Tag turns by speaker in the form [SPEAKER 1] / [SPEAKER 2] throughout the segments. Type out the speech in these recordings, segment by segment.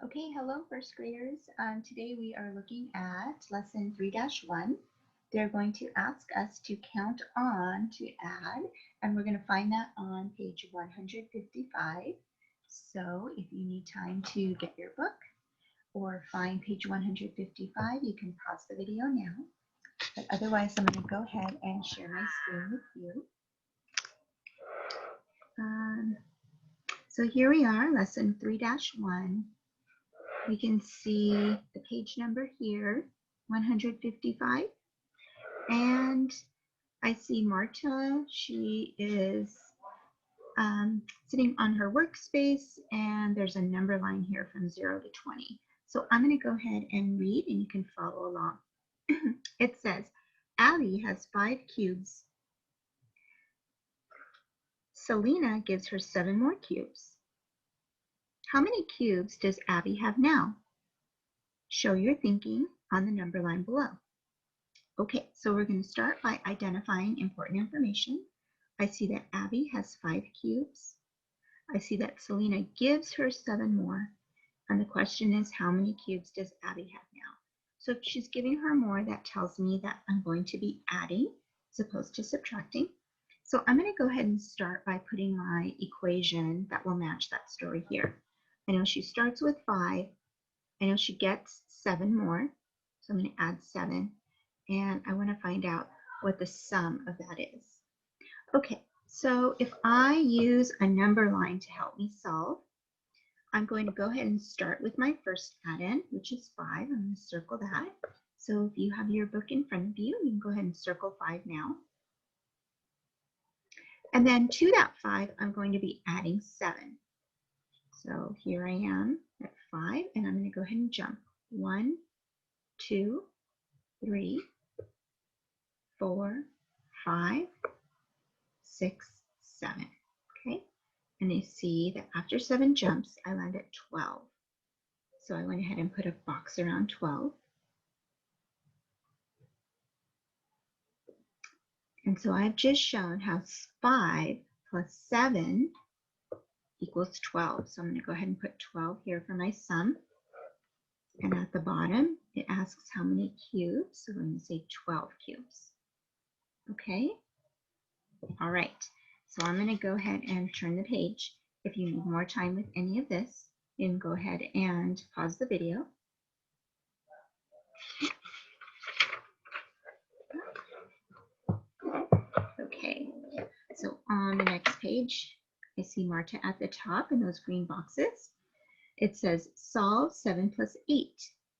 [SPEAKER 1] Okay, hello first graders. Today we are looking at lesson 3-1. They're going to ask us to count on to add, and we're going to find that on page 155. So if you need time to get your book or find page 155, you can pause the video now. But otherwise, I'm going to go ahead and share my screen with you. So here we are, lesson 3-1. We can see the page number here, 155. And I see Marta. She is sitting on her workspace, and there's a number line here from 0 to 20. So I'm going to go ahead and read, and you can follow along. It says, Abby has 5 cubes. Selena gives her 7 more cubes. How many cubes does Abby have now? Show your thinking on the number line below. Okay, so we're going to start by identifying important information. I see that Abby has 5 cubes. I see that Selena gives her 7 more. And the question is, how many cubes does Abby have now? So if she's giving her more, that tells me that I'm going to be adding as opposed to subtracting. So I'm going to go ahead and start by putting my equation that will match that story here. I know she starts with 5. I know she gets 7 more. So I'm going to add 7. And I want to find out what the sum of that is. Okay, so if I use a number line to help me solve, I'm going to go ahead and start with my first add-in, which is 5. I'm going to circle that. So if you have your book in front of you, you can go ahead and circle 5 now. And then to that 5, I'm going to be adding 7. So here I am at 5, and I'm going to go ahead and jump. 1, 2, 3, 4, 5, 6, 7. Okay, and they see that after 7 jumps, I land at 12. So I went ahead and put a box around 12. And so I've just shown how 5 plus 7 equals 12. So I'm going to go ahead and put 12 here for my sum. And at the bottom, it asks how many cubes. So we're going to say 12 cubes. Okay? All right. So I'm going to go ahead and turn the page. If you need more time with any of this, you can go ahead and pause the video. Okay, so on the next page, I see Marta at the top in those green boxes. It says solve 7 plus 8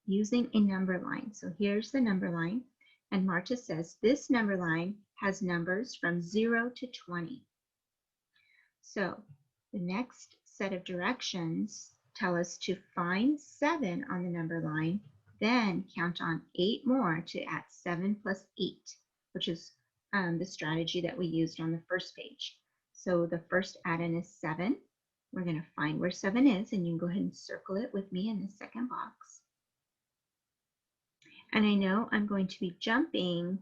[SPEAKER 1] using a number line. So here's the number line, and Marta says this number line has numbers from 0 to 20. So the next set of directions tell us to find 7 on the number line, then count on 8 more to add 7 plus 8, which is the strategy that we used on the first page. So the first add-in is 7. We're going to find where 7 is, and you can go ahead and circle it with me in the second box. And I know I'm going to be jumping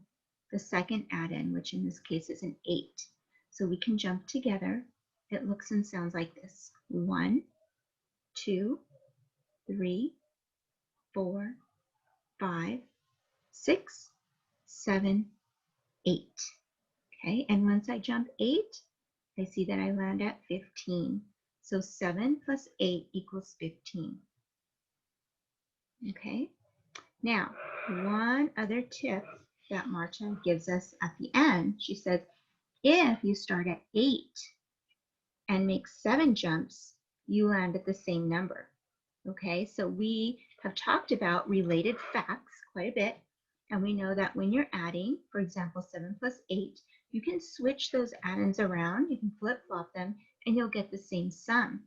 [SPEAKER 1] the second add-in, which in this case is an 8. So we can jump together. It looks and sounds like this. 1, 2, 3, 4, 5, 6, 7, 8. Okay, and once I jump 8, I see that I land at 15. So 7 plus 8 equals 15. Okay, now one other tip that Marta gives us at the end, she says, if you start at 8 and make 7 jumps, you land at the same number. Okay, so we have talked about related facts quite a bit, and we know that when you're adding, for example, 7 plus 8, you can switch those add-ins around, you can flip-flop them, and you'll get the same sum.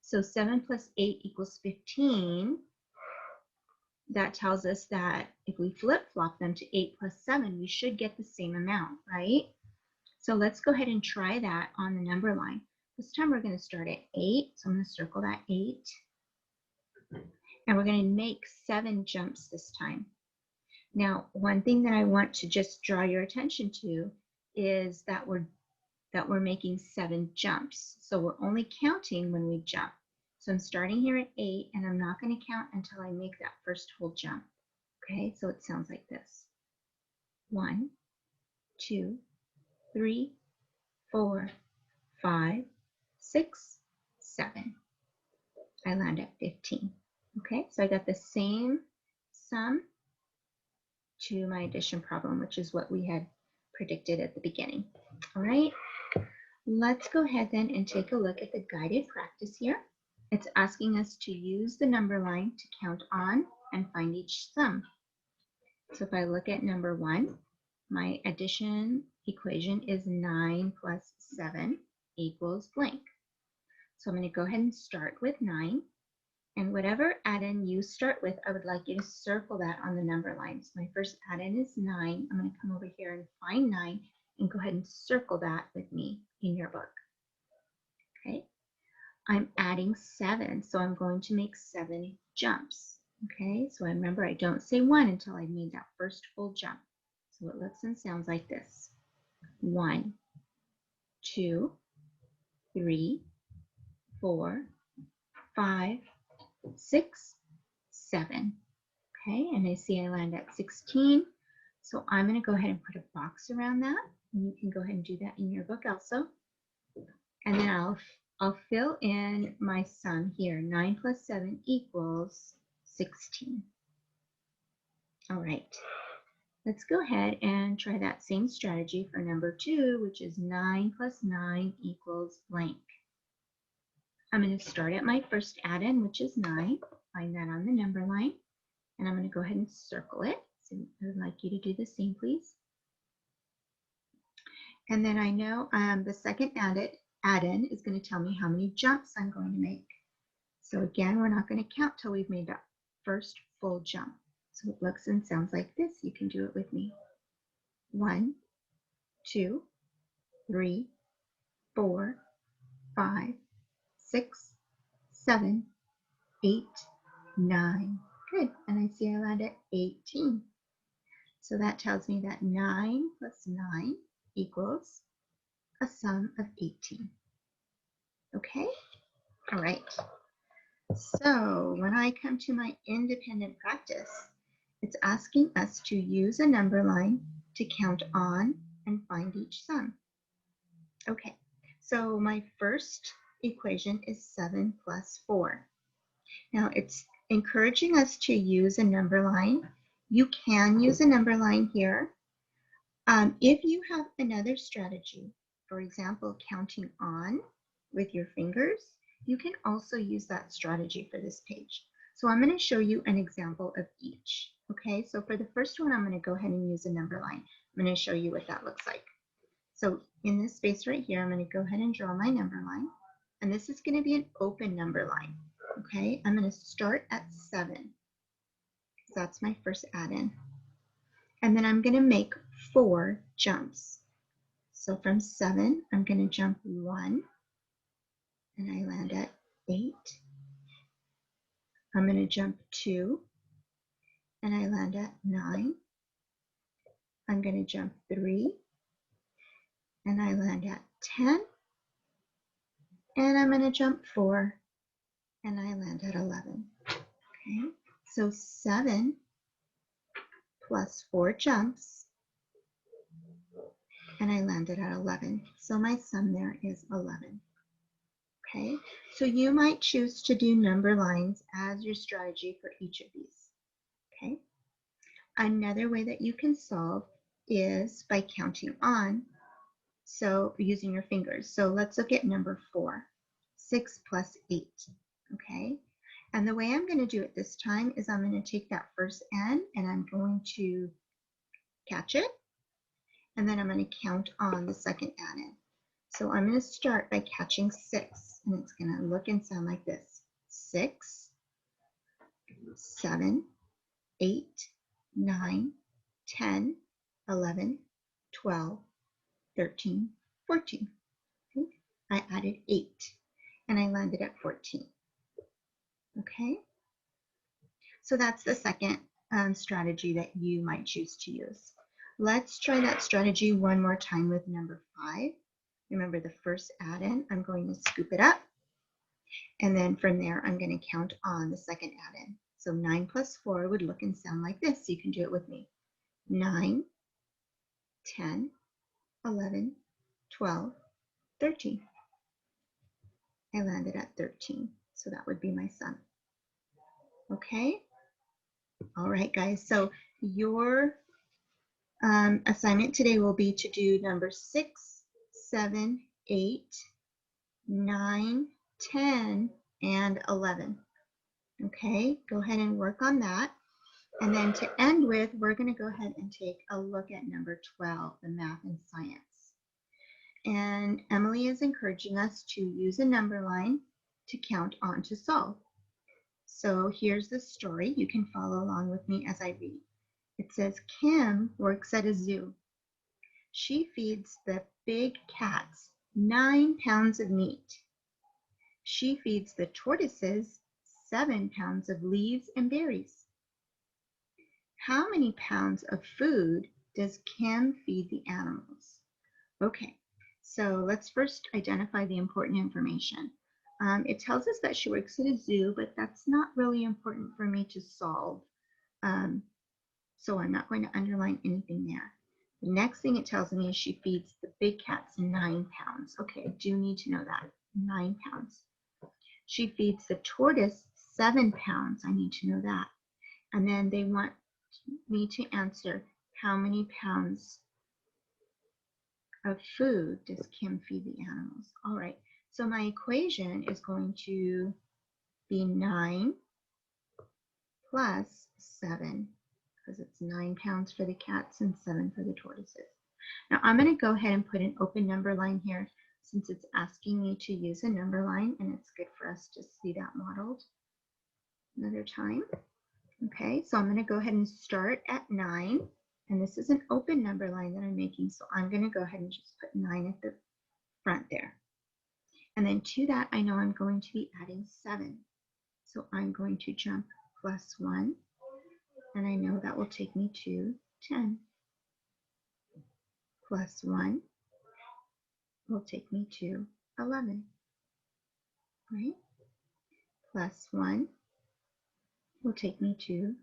[SPEAKER 1] So 7 plus 8 equals 15. That tells us that if we flip-flop them to 8 plus 7, we should get the same amount, right? So let's go ahead and try that on the number line. This time we're going to start at 8, so I'm going to circle that 8. And we're going to make 7 jumps this time. Now, one thing that I want to just draw your attention to is that we're making 7 jumps. So we're only counting when we jump. So I'm starting here at 8, and I'm not going to count until I make that first full jump. Okay, so it sounds like this. 1, 2, 3, 4, 5, 6, 7. I land at 15. Okay, so I got the same sum to my addition problem, which is what we had predicted at the beginning. All right, let's go ahead then and take a look at the guided practice here. It's asking us to use the number line to count on and find each sum. So if I look at number 1, my addition equation is 9 plus 7 equals blank. So I'm going to go ahead and start with 9. And whatever add-in you start with, I would like you to circle that on the number line. So my first add-in is 9. I'm going to come over here and find 9 and go ahead and circle that with me in your book. Okay. I'm adding 7, so I'm going to make 7 jumps. Okay, so remember I don't say 1 until I've made that first full jump. So it looks and sounds like this. 1, 2, 3, 4, 5, 6, 7. Okay, and I see I land at 16. So I'm going to go ahead and put a box around that. And you can go ahead and do that in your book also. And then I'll fill in my sum here. 9 plus 7 equals 16. All right. Let's go ahead and try that same strategy for number 2, which is 9 plus 9 equals blank. I'm going to start at my first add-in, which is 9. Find that on the number line. And I'm going to go ahead and circle it. So I would like you to do the same, please. And then I know the second add-in is going to tell me how many jumps I'm going to make. So again, we're not going to count till we've made that first full jump. So it looks and sounds like this. You can do it with me. 1, 2, 3, 4, 5, 6, 7, 8, 9. Good. And I see I land at 18. So that tells me that 9 plus 9 equals a sum of 18. Okay? All right. So when I come to my independent practice, it's asking us to use a number line to count on and find each sum. Okay, so my first equation is 7 plus 4. Now it's encouraging us to use a number line. You can use a number line here. If you have another strategy, for example, counting on with your fingers, you can also use that strategy for this page. So I'm going to show you an example of each. Okay, so for the first one, I'm going to go ahead and use a number line. I'm going to show you what that looks like. So in this space right here, I'm going to go ahead and draw my number line. And this is going to be an open number line. Okay, I'm going to start at 7. So that's my first add-in. And then I'm going to make 4 jumps. So from 7, I'm going to jump 1. And I land at 8. I'm going to jump 2. And I land at 9. I'm going to jump 3. And I land at 10. And I'm going to jump 4. And I land at 11. Okay, so 7 plus 4 jumps, and I landed at 11. So my sum there is 11. Okay, so you might choose to do number lines as your strategy for each of these. Okay, another way that you can solve is by counting on, so using your fingers. So let's look at number 4, 6 plus 8. Okay, and the way I'm going to do it this time is I'm going to take that first n and I'm going to catch it, and then I'm going to count on the second add-in. So I'm going to start by catching 6, and it's going to look and sound like this. 6, 7, 8, 9, 10, 11, 12, 13, 14. Okay. I added 8, and I landed at 14. Okay, so that's the second strategy that you might choose to use. Let's try that strategy one more time with number 5. Remember the first add-in, I'm going to scoop it up, And then from there, I'm going to count on the second add-in. So 9 plus 4 would look and sound like this. So you can do it with me. 9, 10, 11, 12, 13. I landed at 13. So that would be my sum. Okay? All right, guys. So your assignment today will be to do number 6, 7, 8, 9, 10, and 11. Okay, go ahead and work on that. And then to end with, we're going to go ahead and take a look at number 12, the math and science. And Emily is encouraging us to use a number line to count on to solve. So here's the story. You can follow along with me as I read. It says, Kim works at a zoo. She feeds the big cats 9 pounds of meat. She feeds the tortoises 7 pounds of leaves and berries. How many pounds of food does Kim feed the animals? Okay, so let's first identify the important information. It tells us that she works at a zoo, but that's not really important for me to solve. So I'm not going to underline anything there. The next thing it tells me is she feeds the big cats 9 pounds. Okay, I do need to know that, 9 pounds. She feeds the tortoise 7 pounds. I need to know that. And then they want me to answer how many pounds of food does Kim feed the animals? All right, so my equation is going to be 9 plus 7, because it's 9 pounds for the cats and 7 for the tortoises. Now I'm going to go ahead and put an open number line here since it's asking me to use a number line, and it's good for us to see that modeled another time. Okay, so I'm going to go ahead and start at 9, and this is an open number line that I'm making, so I'm going to go ahead and just put 9 at the front there. And then to that, I know I'm going to be adding 7. So I'm going to jump plus 1, and I know that will take me to 10. Plus 1 will take me to 11, right? Plus 1 will take me to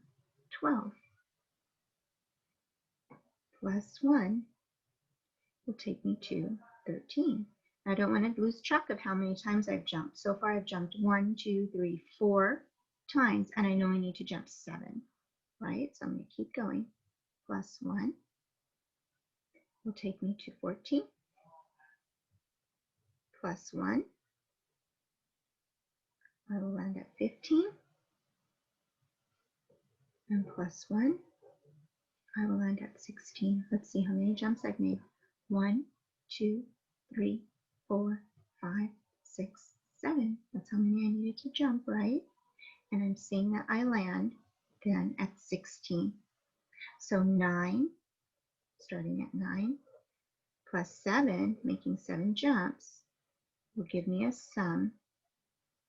[SPEAKER 1] 12. Plus 1 will take me to 13. I don't want to lose track of how many times I've jumped. So far I've jumped 1, 2, 3, 4 times, and I know I need to jump 7, right? So I'm going to keep going. Plus 1 will take me to 14. Plus 1, I will land at 15. And plus 1, I will land at 16. Let's see how many jumps I've made. 1, 2, 3, 4, 5, 6, 7. That's how many I needed to jump, right? And I'm seeing that I land then at 16. So 9, starting at 9, plus 7, making 7 jumps, will give me a sum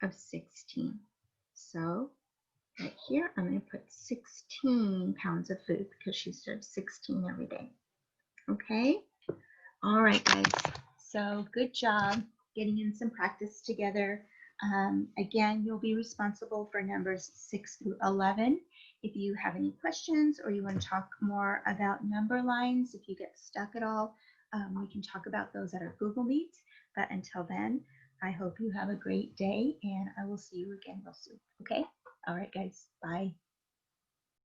[SPEAKER 1] of 16. So right here, I'm going to put 16 pounds of food because she serves 16 every day. Okay? All right, guys. So good job getting in some practice together. Again, you'll be responsible for numbers 6 through 11. If you have any questions or you want to talk more about number lines, if you get stuck at all, we can talk about those at our Google Meet. But until then, I hope you have a great day, and I will see you again real soon. Okay? All right, guys. Bye.